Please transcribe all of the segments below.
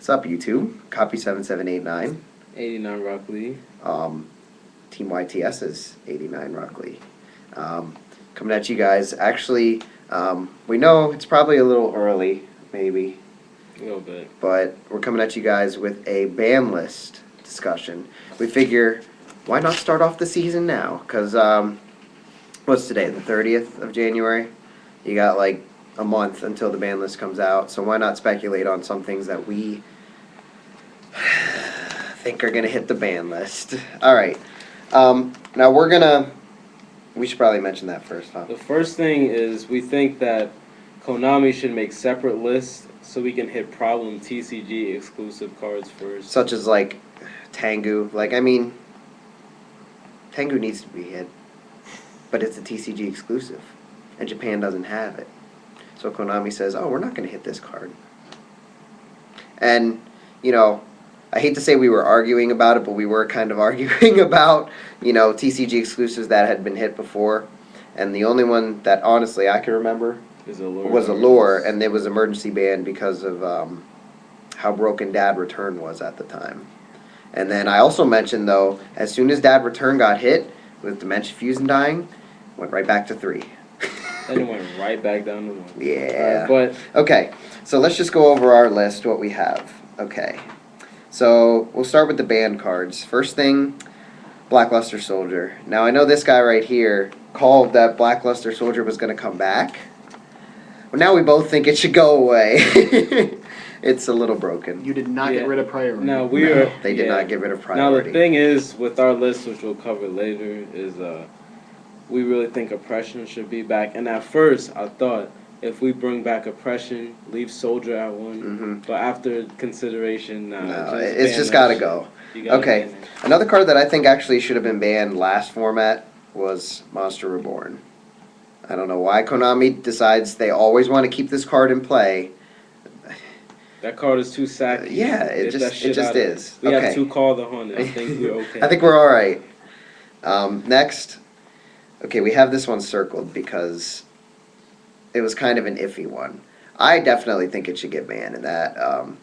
What's up, YouTube? Copy 7789. 89 Rock Lee. Team YTS is 89 Rock Lee. Coming at you guys. Actually, we know it's probably a little early, maybe. A little bit. But we're coming at you guys with a ban list discussion. We figure, why not start off the season now? Because, what's today, the 30th of January? You got like a month until the ban list comes out, so why not speculate on some things that we think are going to hit the ban list. Alright, now we should probably mention that first, huh? The first thing is we think that Konami should make separate lists so we can hit problem TCG exclusive cards first. Such as like Tengu. Like, I mean, Tengu needs to be hit, but it's a TCG exclusive, and Japan doesn't have it. So Konami says, oh, we're not going to hit this card. And, you know, I hate to say we were arguing about it, but we were kind of arguing about, you know, TCG exclusives that had been hit before. And the only one that, honestly, I can remember was Allure, and it was emergency banned because of how broken Dad Return was at the time. And then I also mentioned, though, as soon as Dad Return got hit with Dimension Fusion dying, went right back to 3. And it went right back down to 1. Yeah. But okay, so let's just go over our list, what we have. Okay. So we'll start with the banned cards. First thing, Blackluster Soldier. Now I know this guy right here called that Blackluster Soldier was going to come back. Well, now we both think it should go away. It's a little broken. You did not get rid of priority. No, they did not get rid of priority. Now the thing is, with our list, which we'll cover later, is we really think Oppression should be back. And at first, I thought if we bring back Oppression, leave Soldier at 1. But after consideration, no, it's just got to go. Okay, another card that I think actually should have been banned last format was Monster Reborn. I don't know why Konami decides they always want to keep this card in play. That card is too sacky. Yeah, it just is. We have 2 Call the Hunted. I think we're okay. I think we're all right. Next, okay, we have this one circled because it was kind of an iffy one. I definitely think it should get banned, and that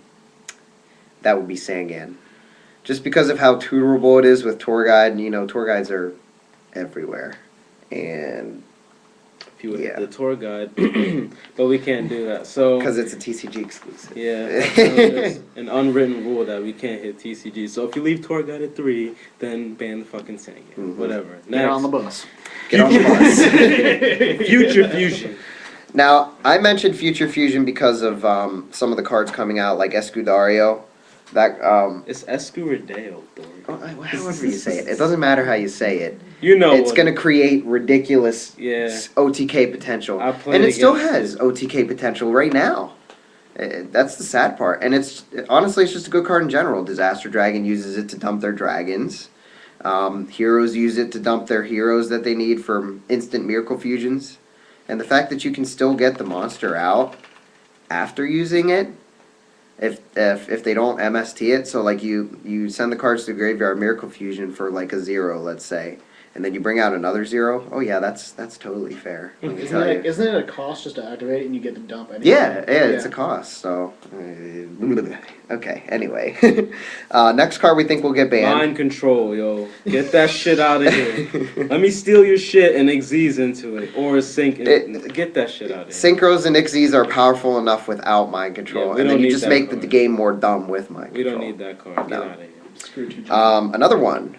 would be Sangan. Just because of how tutorable it is with tour guide, and you know, tour guides are everywhere. And if you would hit the tour guide, but we can't do that. So because it's a TCG exclusive. Yeah, so there's an unwritten rule that we can't hit TCG. So if you leave tour guide at 3, then ban the fucking Sangan. Whatever. Next. Get on the bus. Get on the bus. Future Fusion. Now, I mentioned Future Fusion because of some of the cards coming out, like Escudario. That it's Escurideo, however you say it. It doesn't matter how you say it. You know, it's going to create ridiculous OTK potential, and it still has OTK potential right now. That's the sad part, and honestly, it's just a good card in general. Disaster Dragon uses it to dump their dragons. Heroes use it to dump their heroes that they need for instant miracle fusions. And the fact that you can still get the monster out after using it, if they don't MST it, so like you send the cards to the graveyard Miracle Fusion for like a 0, let's say, and then you bring out another 0, oh yeah, that's totally fair. Isn't it a cost just to activate it and you get the dump anyway? Yeah, it's a cost, so... okay, anyway. Next card we think will get banned. Mind control, yo. Get that shit out of here. Let me steal your shit and Xyz into it. Or sync get that shit out of here. Synchros and Xyz are powerful enough without mind control. And then you just make the game more dumb with mind control. We don't need that card. Get out of here. Screw you. Another one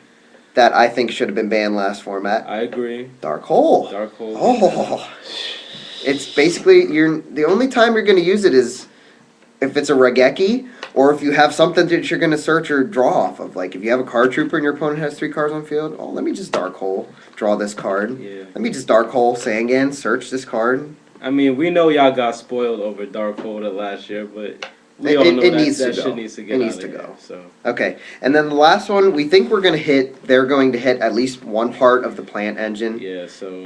that I think should have been banned last format. I agree. Dark Hole. Dark Hole. Oh. It's basically, the only time you're going to use it is if it's a Regeki, or if you have something that you're going to search or draw off of. Like, if you have a card trooper and your opponent has 3 cards on field, oh, let me just Dark Hole, draw this card. Yeah. Let me just Dark Hole Sangan, search this card. I mean, we know y'all got spoiled over Dark Hole last year, but we all know that shit needs to get out of here. So. Okay, and then the last one, we think they're going to hit at least one part of the plant engine. Yeah, so...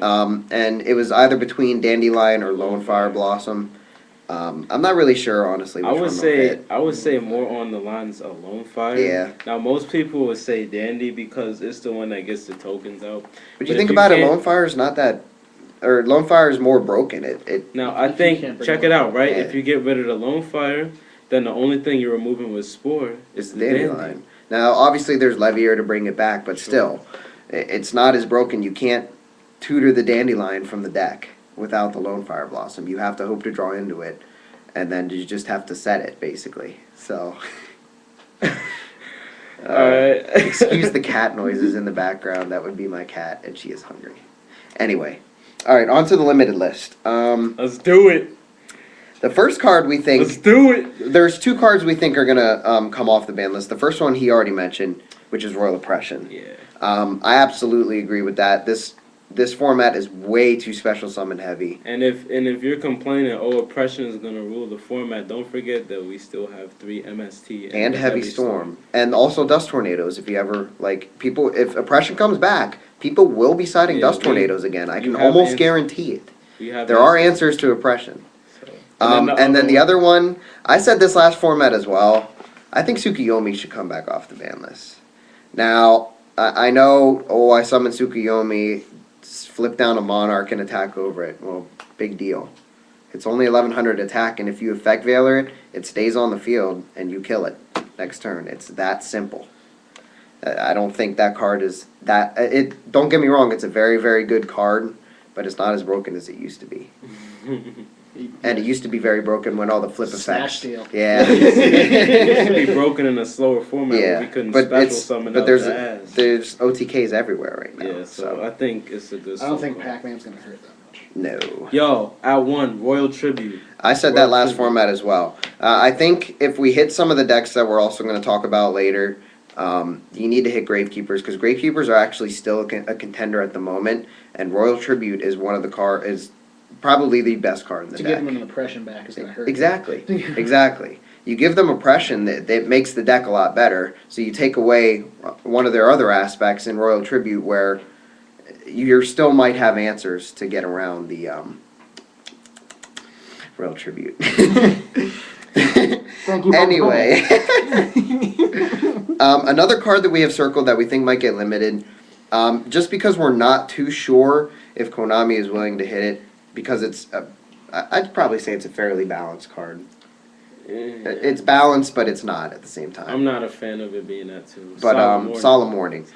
and it was either between Dandelion or Lone Fire Blossom. I'm not really sure, honestly, which I would say more on the lines of Lone Fire. Yeah. Now, most people would say Dandy because it's the one that gets the tokens out. But you think about it, Lone Fire is not that... Or Lone Fire is more broken. Now, I think... Check it out, right? Yeah. If you get rid of the Lone Fire... then the only thing you're removing with Spore is the Dandelion. Now, obviously, there's Levier to bring it back, but still, it's not as broken. You can't tutor the Dandelion from the deck without the Lone Fire Blossom. You have to hope to draw into it, and then you just have to set it, basically. So, alright. Excuse the cat noises in the background. That would be my cat, and she is hungry. Anyway, alright, on to the limited list. Let's do it. The first card we think... Let's do it! There's two cards we think are going to come off the ban list. The first one he already mentioned, which is Royal Oppression. Yeah. I absolutely agree with that. This format is way too special summon heavy. And if you're complaining, Oppression is gonna rule the format, don't forget that we still have 3 MST and Heavy Storm. And also Dust Tornadoes. If you ever if Oppression comes back, people will be citing Dust Tornadoes again. I can almost guarantee it. There are answers to Oppression. So. And then the other one, I said this last format as well. I think Tsukuyomi should come back off the ban list. Now, I know, I summoned Tsukuyomi, flip down a Monarch and attack over it. Well, big deal. It's only 1100 attack, and if you Effect Veiler it, it stays on the field, and you kill it next turn. It's that simple. I don't think that card is that... Don't get me wrong, it's a very, very good card, but it's not as broken as it used to be. And it used to be very broken when all the flip effects. Steal. Yeah. It used to be broken in a slower format where we couldn't special summon but out there's the OTKs everywhere right now. Yeah, so I think it's a good. I don't think Pac-Man's gonna hurt that much. No. Yo, at 1, Royal Tribute. I said that last format as well. I think if we hit some of the decks that we're also going to talk about later, you need to hit Gravekeepers, because Gravekeepers are actually still a contender at the moment, and Royal Tribute is one of the is probably the best card in the deck. To give them an Oppression back is going to hurt. Exactly. Exactly. You give them Oppression, that makes the deck a lot better, so you take away one of their other aspects in Royal Tribute where you still might have answers to get around the Royal Tribute. Thank you. Anyway, another card that we have circled that we think might get limited, just because we're not too sure if Konami is willing to hit it, because I'd probably say it's a fairly balanced card. It's balanced, but it's not at the same time. I'm not a fan of it being that too. But Solemn Warning.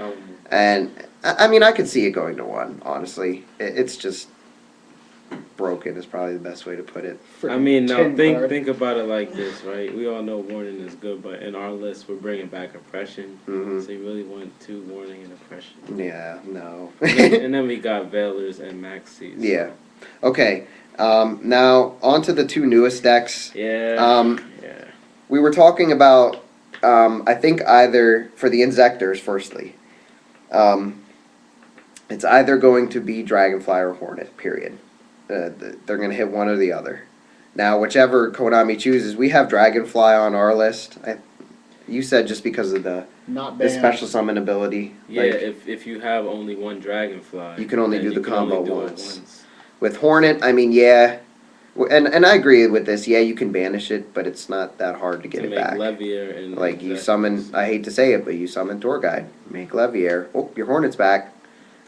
And I mean, I could see it going to 1. Honestly, it's just broken is probably the best way to put it. I mean, now think about it like this, right? We all know Warning is good, but in our list we're bringing back Oppression. Mm-hmm. So you really want 2 Warning and Oppression? Yeah, no. and then we got Veilers and Maxis. Yeah. Okay. Now on to the 2 newest decks. Yeah. We were talking about I think either for the Insectors firstly. It's either going to be Dragonfly or Hornet, period. They're going to hit one or the other. Now, whichever Konami chooses, we have Dragonfly on our list. You said just because of the special summon ability. Yeah, if you have only 1 Dragonfly, you can only do the combo once. With Hornet, I mean, yeah. And I agree with this. Yeah, you can banish it, but it's not that hard to get it back. Levier and like you summon, I hate to say it, but you summon Tour Guide, make Levier. Oh, your Hornet's back.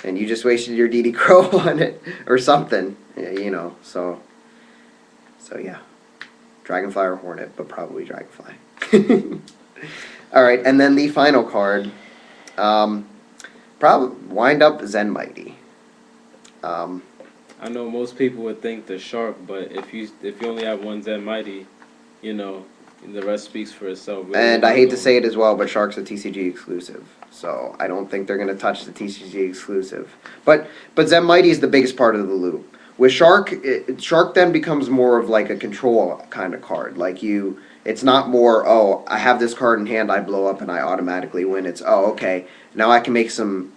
And you just wasted your DD Crow on it or something, you know. So yeah, Dragonfly or Hornet, but probably Dragonfly. All right, and then the final card, probably wind up Zen Mighty. I know most people would think the Shark, but if you only have 1 Zen Mighty, you know, the rest speaks for itself. Really, and I hate to say it as well, but Shark's a TCG exclusive. So I don't think they're going to touch the TCG exclusive. But Zen Mighty is the biggest part of the loop. With Shark, Shark then becomes more of like a control kind of card. Like it's not more, oh, I have this card in hand, I blow up and I automatically win. It's, oh, okay, now I can make some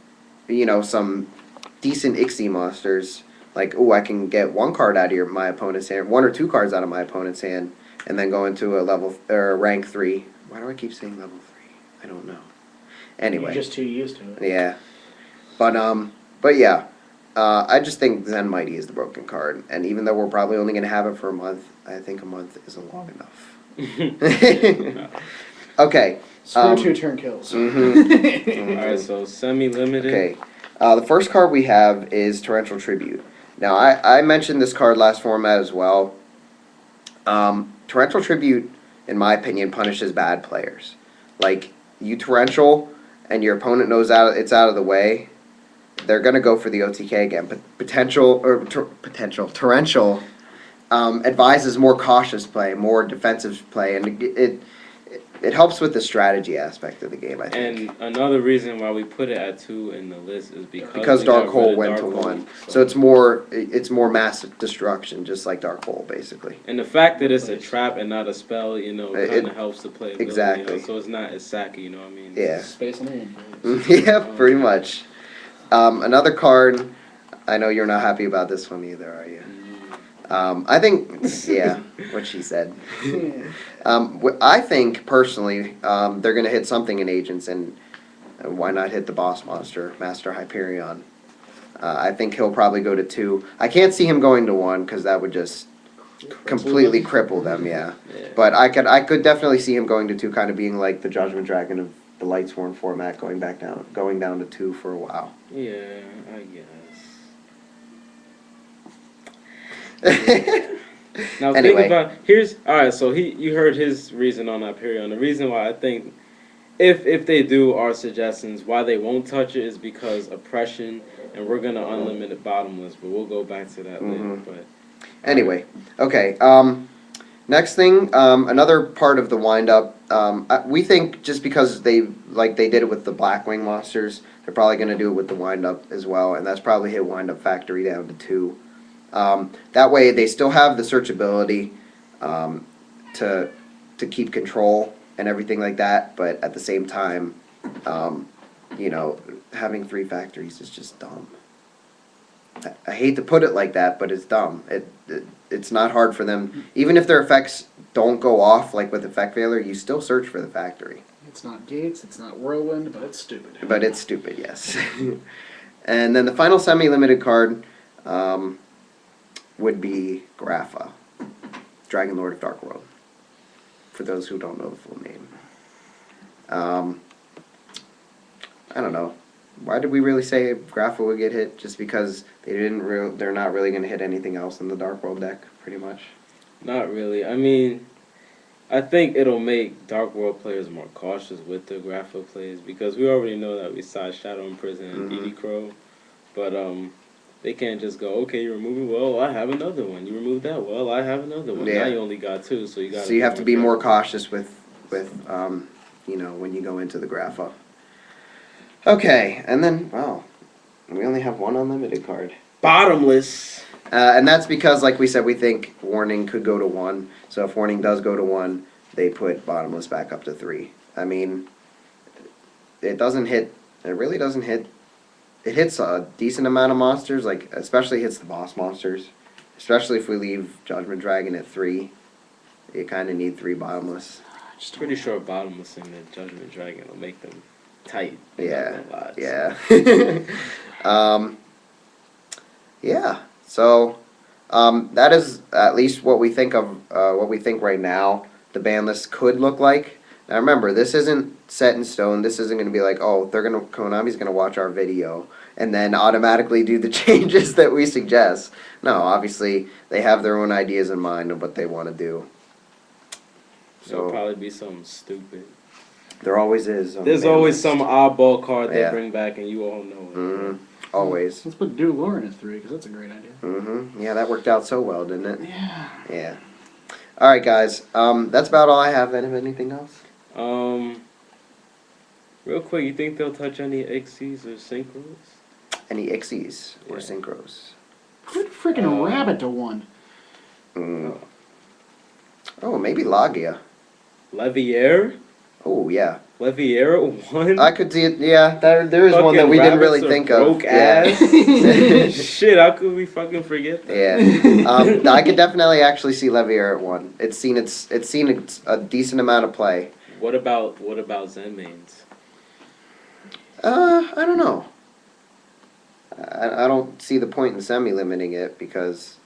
decent Ixie monsters. Like, oh, I can get 1 card out of my opponent's hand, 1 or 2 cards out of my opponent's hand, and then go into a rank 3. Why do I keep saying level 3? I don't know. Anyway. You're just too used to it. Yeah. But yeah. I just think Zen Mighty is the broken card. And even though we're probably only going to have it for a month, I think a month isn't long enough. Okay. Screw 2 turn kills. Mm-hmm. Alright, so semi-limited. Okay. The first card we have is Torrential Tribute. Now, I mentioned this card last format as well. Torrential Tribute in my opinion, punishes bad players. Like, you torrential, and your opponent knows it's out of the way, they're going to go for the OTK again. But torrential advises more cautious play, more defensive play, and it helps with the strategy aspect of the game, I think. And another reason why we put it at 2 in the list is because Dark Hole went to 1. So it's more mass destruction, just like Dark Hole, basically. And the fact that it's a trap and not a spell, kind of helps the play. Exactly. So it's not as sacky, you know what I mean? Yeah. Space on the end. Yeah, pretty much. Another card, I know you're not happy about this one either, are you? I think, yeah, what she said. I think, personally, they're going to hit something in Agents, and why not hit the boss monster, Master Hyperion? I think he'll probably go to 2. I can't see him going to 1, because that would just completely cripple them, yeah. But I could definitely see him going to 2, kind of being like the Judgment Dragon of the Lightsworn format, going down to 2 for a while. Yeah, I guess. Now anyway. think about alright. So you heard his reason on Hyperion. The reason why I think if they do our suggestions, why they won't touch it is because oppression, and we're gonna unlimited bottomless. But we'll go back to that later. But anyway, okay. Next thing, another part of the wind up. We think just because they did it with the Blackwing monsters, they're probably gonna do it with the wind up as well, and that's probably hit wind up factory down to 2. That way, they still have the searchability to keep control and everything like that. But at the same time, having 3 factories is just dumb. I hate to put it like that, but it's dumb. It's not hard for them. Even if their effects don't go off, like with Effect Veiler, you still search for the factory. It's not Gates, it's not Whirlwind, but it's stupid. But it's stupid, yes. And then the final semi-limited card would be Grapha, Dragon Lord of Dark World, for those who don't know the full name. I don't know. Why did we really say Grapha would get hit? Just because they're not really going to hit anything else in the Dark World deck, pretty much? Not really. I mean, I think it'll make Dark World players more cautious with the Grapha plays, because we already know that we saw Shadow in Prison and Edie Crow, but they can't just go, okay, you remove it, well, I have another one. You remove that, well, I have another one. Yeah. Now you only got 2, so you got. So you have to be more cautious with when you go into the Grapha. Okay, and then, wow, we only have 1 unlimited card. Bottomless. And that's because, like we said, we think Warning could go to 1. So if Warning does go to 1, they put Bottomless back up to 3. I mean, it doesn't hit. It really doesn't hit. It hits a decent amount of monsters, like especially hits the boss monsters. Especially if we leave Judgment Dragon at 3, you kind of need 3 Bottomless. Just pretty sure Bottomless and the Judgment Dragon will make them tight. Yeah. Yeah. So that is at least what we think of. What we think right now the ban list could look like. Now remember, this isn't set in stone. This isn't going to be like, oh, Konami's going to watch our video and then automatically do the changes that we suggest. No, obviously they have their own ideas in mind of what they want to do. So there'll probably be something stupid. There always is. There's always some oddball card they bring back, and you all know it. Mm-hmm. Always. Let's put Dude Lauren at 3, because that's a great idea. Mm-hmm. Yeah, that worked out so well, didn't it? Yeah. Yeah. All right, guys. That's about all I have. Anything else? Real quick, you think they'll touch any Ixies or Synchros? Any Ixies or Synchros? Put freaking Rabbit to 1. Oh, maybe Lagia. Levier? Oh, yeah. Levier at 1? I could see it. Yeah, there is one that we didn't really think of. Broke ass. Yeah. Shit, how could we fucking forget that? Yeah. I could definitely actually see Levier at 1. It's seen a decent amount of play. What about Zen mains? I don't know. I don't see the point in semi-limiting it because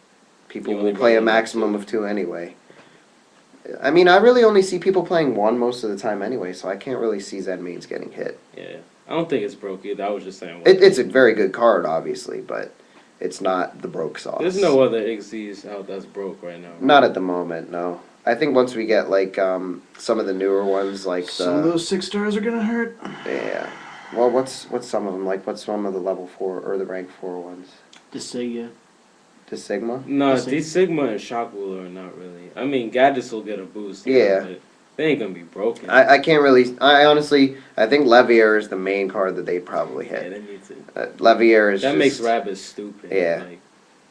people will play a maximum of 2 anyway. I mean, I really only see people playing 1 most of the time anyway, so I can't really see Zen mains getting hit. Yeah. I don't think it's broke either. I was just saying. It's a very good card, obviously, but it's not the broke sauce. There's no other Ixies out that's broke right now. Right? Not at the moment, no. I think once we get like some of the newer ones, like some of those 6 stars are gonna hurt. Yeah. Well, what's some of them like? What's some of the level 4 or the rank 4 ones? The Sigma. The Sigma? No, these Sigma and Shockwool are not really. I mean, gadgets will get a boost. Yeah. But they ain't gonna be broken. I can't really. I honestly, I think Levier is the main card that they probably hit. Yeah, they need to. Levier is that just, makes Rabbit stupid. Yeah. Like,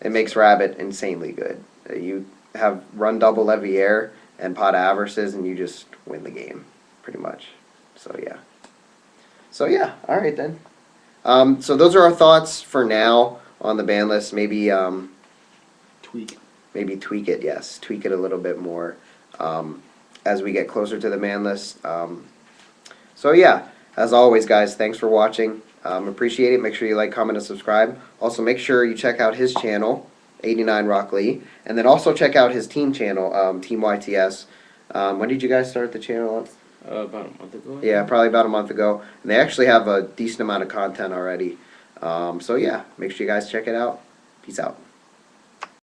it makes Rabbit insanely good. You have run double Levier and pot Averses, and you just win the game, pretty much. So yeah. All right then. So those are our thoughts for now on the ban list. Maybe tweak. Maybe tweak it. Yes, tweak it a little bit more as we get closer to the ban list. So yeah, as always, guys, thanks for watching. Appreciate it. Make sure you like, comment, and subscribe. Also, make sure you check out his channel, 89 Rock Lee, and then also check out his team channel, Team YTS. When did you guys start the channel? about a month ago. Yeah, probably about a month ago. And they actually have a decent amount of content already. So yeah, make sure you guys check it out. Peace out.